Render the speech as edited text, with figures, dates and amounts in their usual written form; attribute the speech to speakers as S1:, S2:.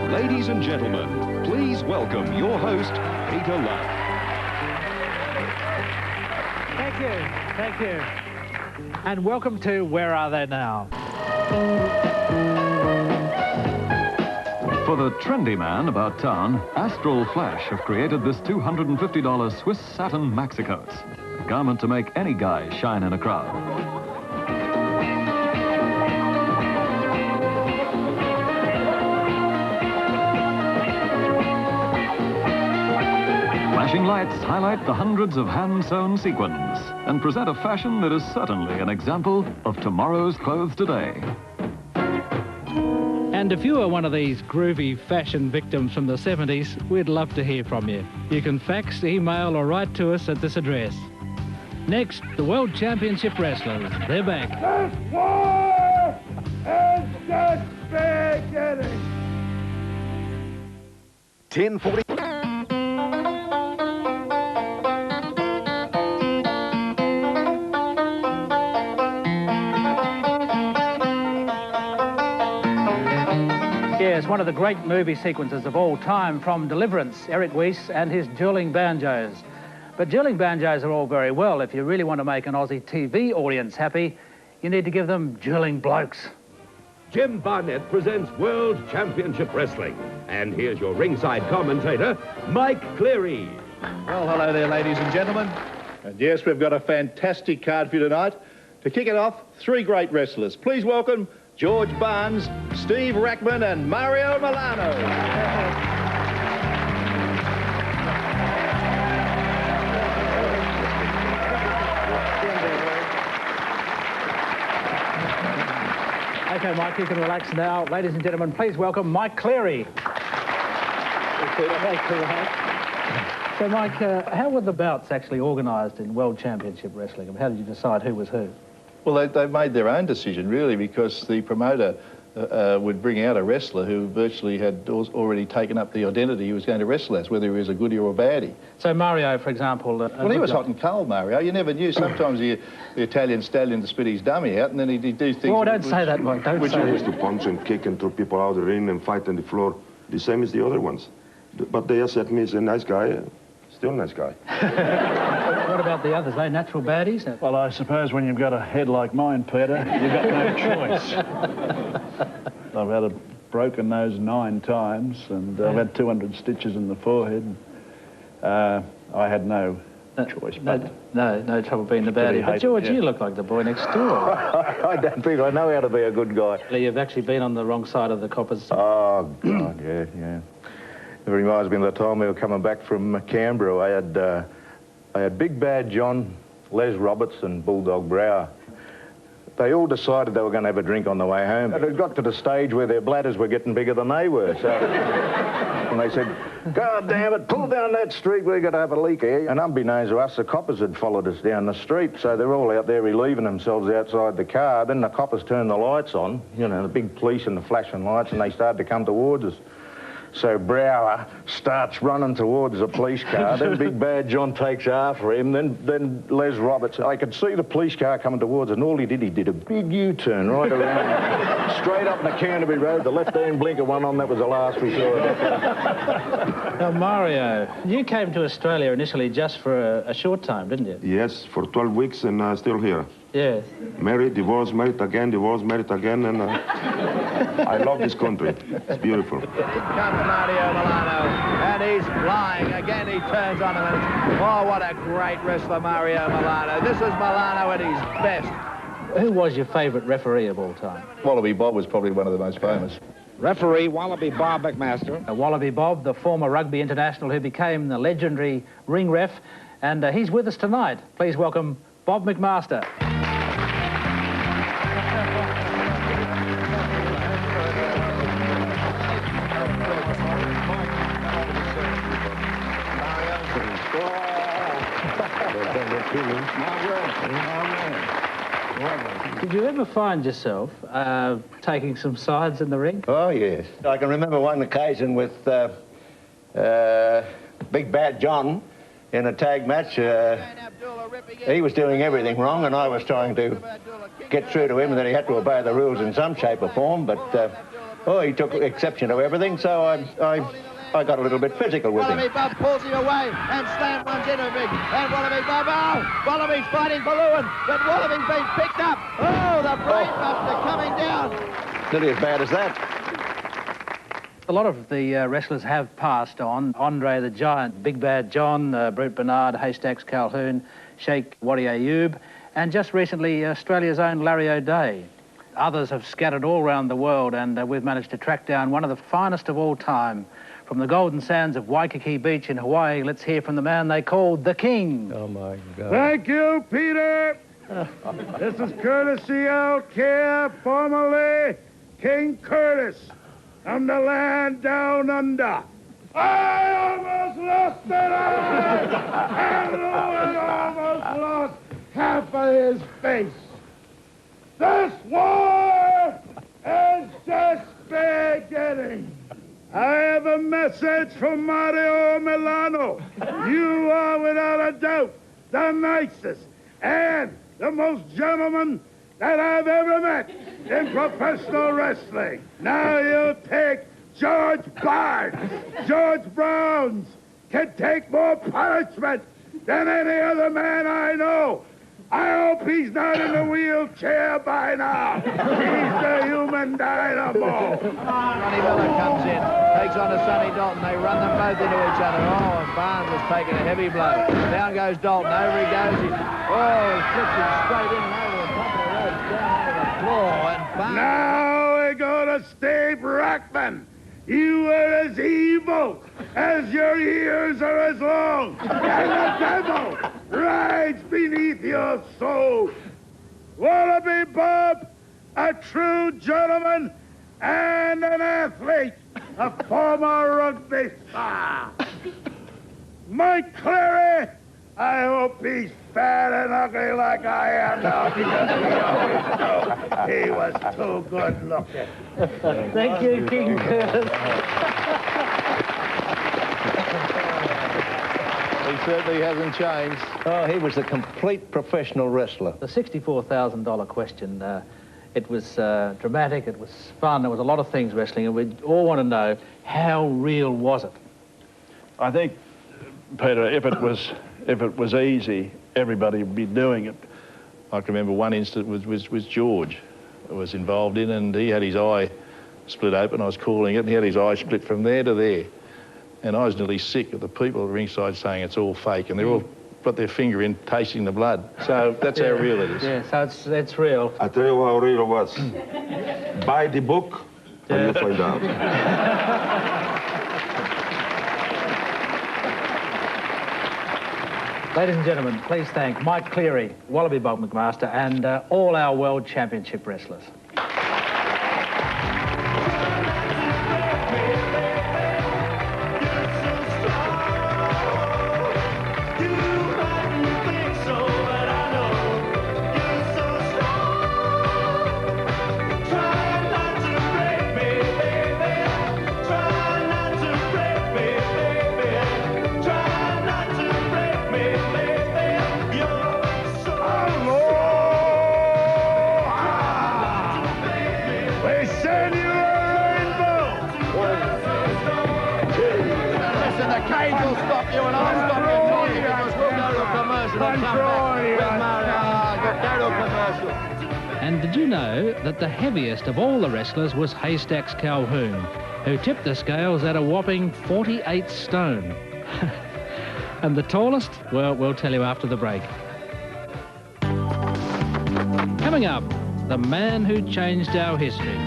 S1: Ladies and gentlemen, please welcome your host, Peter Love.
S2: Thank you. And welcome to Where Are They Now?
S3: For the trendy man about town, Astral Flash have created this $250 Swiss satin maxi coat, a garment to make any guy shine in a crowd. Flashing lights highlight the hundreds of hand-sewn sequins and present a fashion that is certainly an example of tomorrow's clothes today.
S2: And if you are one of these groovy fashion victims from the 70s, we'd love to hear from you. You can fax, email or write to us at this address. Next, the World Championship Wrestlers. They're back.
S4: This war is just beginning.
S1: 10:40.
S2: Yes, one of the great movie sequences of all time from Deliverance, Eric Weiss and his dueling banjos. But dueling banjos are all very well. If you really want to make an Aussie TV audience happy, you need to give them dueling blokes.
S5: Jim Barnett presents World Championship Wrestling. And here's your ringside commentator, Mike Cleary.
S6: Well, hello there, ladies and gentlemen. And yes, we've got a fantastic card for you tonight. To kick it off, three great wrestlers. Please welcome George Barnes, Steve Rackman and Mario Milano.
S2: Okay, Mike, you can relax now. Ladies and gentlemen, please welcome Mike Cleary. So, Mike, how were the bouts actually organised in World Championship Wrestling? How did you decide who was who?
S6: Well, they made their own decision, really, because the promoter would bring out a wrestler who virtually had already taken up the identity he was going to wrestle as, whether he was a goodie or a baddie.
S2: So Mario, for example...
S6: well, he was hot and cold, Mario. You never knew. Sometimes the Italian stallion to spit his dummy out, and then he'd do things...
S2: Well, don't say that, Mike. Don't say that.
S7: He used to punch and kick and throw people out of the ring and fight on the floor, the same as the other ones. But they accept me as a nice guy, still a nice guy.
S2: What about the others? Are they natural baddies?
S8: Well, I suppose when you've got a head like mine, Peter, you've got no choice. I've had a broken nose 9 times, and I've had 200 stitches in the forehead. I had no choice.
S2: No trouble being the baddie. But George, you look like the boy next door.
S9: I don't think I know how to be a good guy.
S2: You've actually been on the wrong side of the coppers.
S9: Oh, God, yeah. It reminds me of the time we were coming back from Canberra. I had Big Bad John, Les Roberts and Bulldog Brower. They all decided they were going to have a drink on the way home. It had got to the stage where their bladders were getting bigger than they were. So and they said, God damn it, pull down that street, we've got to have a leak here. And unbeknownst to us, the coppers had followed us down the street. So they're all out there relieving themselves outside the car. Then the coppers turned the lights on, you know, the big police and the flashing lights, and they started to come towards us. So Brower starts running towards the police car, then Big Bad John takes after him, then Les Roberts. I could see the police car coming towards us, and all he did a big U-turn right around, straight up the Canterbury Road, the left-hand blinker one on, that was the last we saw.
S2: Now, Mario, you came to Australia initially just for a short time, didn't you?
S7: Yes, for 12 weeks and still here.
S2: Yes.
S7: Married, divorced, married again, divorced, married again, and I love this country. It's beautiful.
S10: Comes Mario Milano, and he's flying. Again, he turns on him, and oh, what a great wrestler, Mario Milano. This is Milano at his best.
S2: Who was your favourite referee of all time?
S6: Wallaby Bob was probably one of the most famous.
S10: Referee Wallaby Bob McMaster.
S2: Wallaby Bob, the former rugby international who became the legendary ring ref, and he's with us tonight. Please welcome Bob McMaster. Did you ever find yourself taking some sides in the ring?
S9: Oh, yes. I can remember one occasion with Big Bad John in a tag match. He was doing everything wrong, and I was trying to get through to him that he had to obey the rules in some shape or form, but Oh, he took exception to everything, so I got a little bit physical with him.
S10: Wallaby Bob pulls him away, and Slam runs into him. And Wallaby Bob, oh! Wallaby's fighting for Lewin, but Wallaby's been picked up. Oh, the brainbuster coming down.
S9: Nearly as bad as that.
S2: A lot of the wrestlers have passed on. Andre the Giant, Big Bad John, Brute Bernard, Haystacks Calhoun, Sheikh Wadi Ayoub, and just recently Australia's own Larry O'Day. Others have scattered all around the world, and we've managed to track down one of the finest of all time. From the golden sands of Waikiki Beach in Hawaii, let's hear from the man they called the King.
S9: Oh, my God.
S4: Thank you, Peter. This is Curtis Iaukea, formerly King Curtis, from the land down under. I almost lost an eye, and Lewin almost lost half of his face. This war is just beginning. I have a message from Mario Milano. You are without a doubt the nicest and the most gentleman that I've ever met in professional wrestling. Now you take George Barnes. George Browns can take more punishment than any other man I know. I hope he's not in a wheelchair by now. He's the human dynamo.
S10: Ronnie Miller comes in, takes on to Sonny Dalton. They run them both into each other. Oh, and Barnes has taken a heavy blow. Down goes Dalton. Over he goes. He flips him straight in and over the top of the ropes, down over the floor. And Barnes...
S4: Now we go to Steve Rackman. You are as evil as your ears are as long, and the devil rides beneath your soul. Wallaby Bob, a true gentleman and an athlete, a former rugby star. Mike Cleary, I hope he's fat and ugly like I am now, because he was too good looking.
S2: Thank you, King Curtis.
S9: He certainly hasn't changed. Oh, he was a complete professional wrestler.
S2: The $64,000 question, it was dramatic, it was fun, there was a lot of things wrestling, and we all want to know, how real was it?
S8: I think, Peter, if it was easy, everybody would be doing it.
S9: I can remember one incident was George was involved in, and he had his eye split open. I was calling it, and he had his eye split from there to there. And I was nearly sick of the people at ringside saying it's all fake, and they're all put their finger in, tasting the blood. So that's how real it is.
S2: Yeah, so it's real.
S7: I tell you how real it was. Buy the book, and you'll find out.
S2: Ladies and gentlemen, please thank Mike Cleary, Wallaby Bob McMaster, and all our World Championship wrestlers. And did you know that the heaviest of all the wrestlers was Haystacks Calhoun, who tipped the scales at a whopping 48 stone? And the tallest? Well, we'll tell you after the break. Coming up, the man who changed our history.